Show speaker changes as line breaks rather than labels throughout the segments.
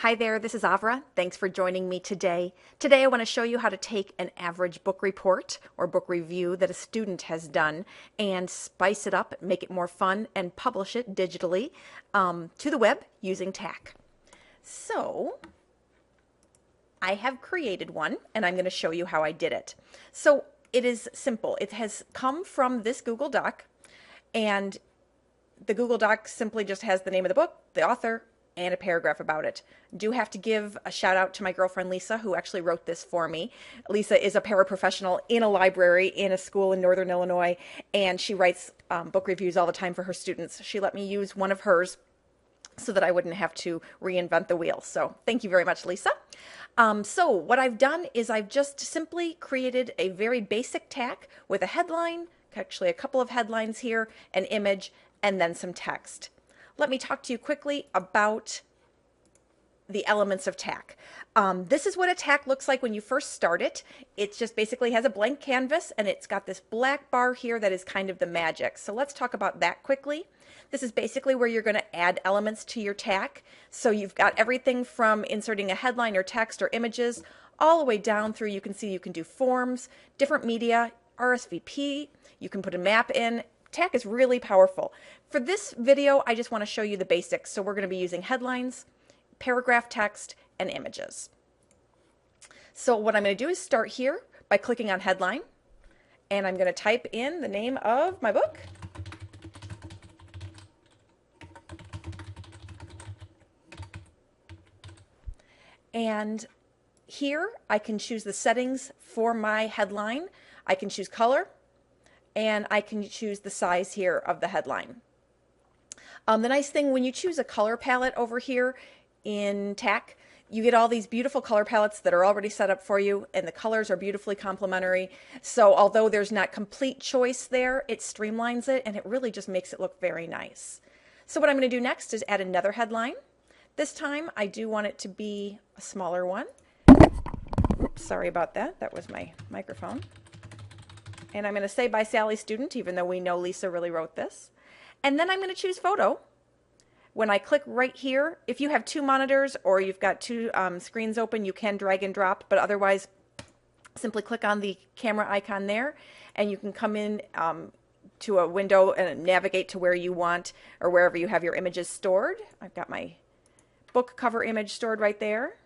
Hi there, this is Avra. Thanks for joining me today. Today I want to show you how to take an average book report or book review that a student has done and spice it up, make it more fun, and publish it digitally to the web using Tackk. So I have created one and I'm going to show you how I did it. So it is simple. It has come from this Google Doc, and the Google Doc simply just has the name of the book, the author, and a paragraph about it. Do have to give a shout out to my girlfriend Lisa, who actually wrote this for me. Lisa is a paraprofessional in a library in a school in Northern Illinois, and she writes book reviews all the time for her students. She let me use one of hers so that I wouldn't have to reinvent the wheel. So thank you very much, Lisa. So what I've done is I've just simply created a very basic Tackk with a headline, actually a couple of headlines here, an image, and then some text. Let me talk to you quickly about the elements of Tackk. This is what a Tackk looks like when you first start it. It just basically has a blank canvas and it's got this black bar here that is kind of the magic. So let's talk about that quickly. This is basically where you're going to add elements to your Tackk. So you've got everything from inserting a headline or text or images all the way down through. You can see you can do forms, different media, RSVP, you can put a map in. Tackk is really powerful. For this video, I just want to show you the basics. So we're going to be using headlines, paragraph text, and images. So what I'm going to do is start here by clicking on headline, and I'm going to type in the name of my book. And here I can choose the settings for my headline. I can choose color, and I can choose the size here of the headline. The nice thing when you choose a color palette over here in Tackk, you get all these beautiful color palettes that are already set up for you, and the colors are beautifully complementary. So although there's not complete choice there, it streamlines it and it really just makes it look very nice. So what I'm going to do next is add another headline. This time I do want it to be a smaller one. Oops, sorry about that. That was my microphone. And I'm going to say by Sally Student, even though we know Lisa really wrote this. And then I'm going to choose photo. When I click right here, if you have two monitors or you've got two screens open, you can drag and drop, but otherwise simply click on the camera icon there and you can come in to a window and navigate to where you want or wherever you have your images stored. I've got my book cover image stored right there.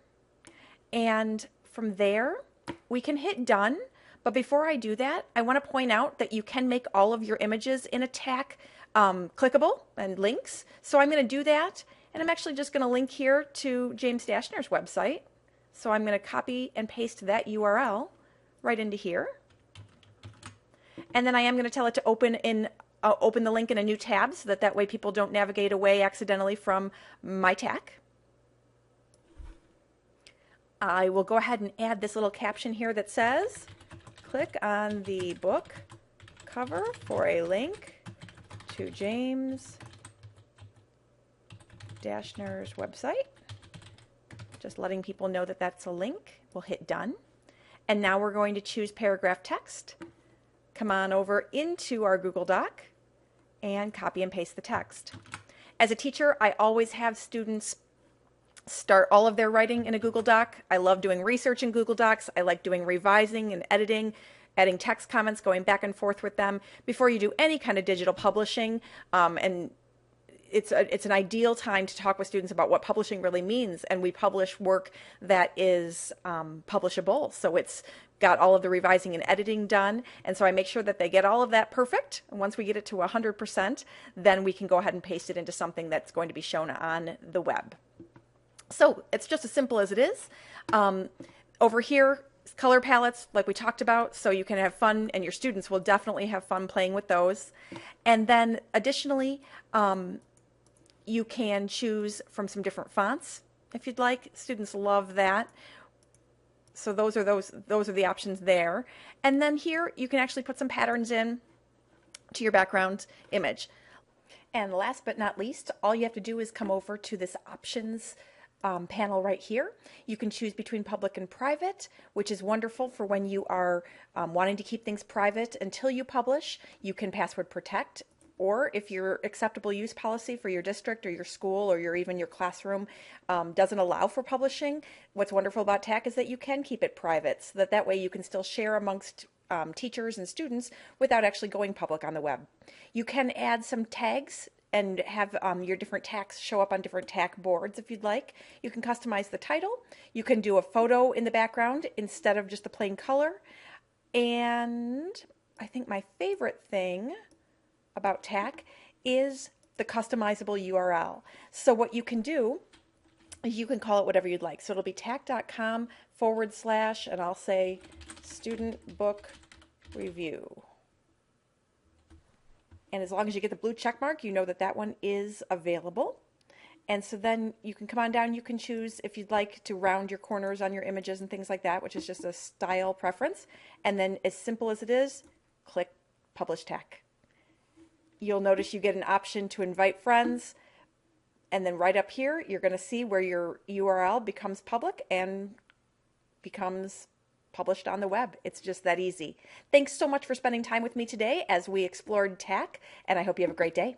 And from there, we can hit done. But before I do that, I want to point out that you can make all of your images in a Tackk clickable and links. So I'm going to do that, and I'm actually just going to link here to James Dashner's website. So I'm going to copy and paste that URL right into here. And then I am going to tell it to open the link in a new tab so that way people don't navigate away accidentally from my Tackk. I will go ahead and add this little caption here that says, click on the book cover for a link to James Dashner's website. Just letting people know that that's a link. We'll hit done. And now we're going to choose paragraph text. Come on over into our Google Doc and copy and paste the text. As a teacher, I always have students start all of their writing in a Google Doc. I love doing research in Google Docs. I like doing revising and editing, adding text comments, going back and forth with them before you do any kind of digital publishing. And it's an ideal time to talk with students about what publishing really means. And we publish work that is publishable. So it's got all of the revising and editing done. And so I make sure that they get all of that perfect. And once we get it to 100%, then we can go ahead and paste it into something that's going to be shown on the web. So it's just as simple as it is. Over here, color palettes like we talked about, so you can have fun, and your students will definitely have fun playing with those. And then additionally, you can choose from some different fonts if you'd like. Students love that. So those are the options there. And then here you can actually put some patterns in to your background image. And last but not least, all you have to do is come over to this options panel right here. You can choose between public and private, which is wonderful for when you are wanting to keep things private until you publish. You can password protect Or if your acceptable use policy for your district or your school or even your classroom doesn't allow for publishing, what's wonderful about Tackk is that you can keep it private, so that way you can still share amongst teachers and students without actually going public on the web. You can add some tags and have your different tags show up on different Tackk boards if you'd like. You can customize the title. You can do a photo in the background instead of just the plain color. And I think my favorite thing about Tackk is the customizable URL. So what you can do is you can call it whatever you'd like. So it'll be tackk.com / and I'll say student book review. And as long as you get the blue check mark, you know that that one is available. And so then you can come on down, you can choose if you'd like to round your corners on your images and things like that, which is just a style preference. And then as simple as it is, click Publish Tackk. You'll notice you get an option to invite friends. And then right up here, you're going to see where your URL becomes public and becomes published on the web. It's just that easy. Thanks so much for spending time with me today as we explored Tackk, and I hope you have a great day.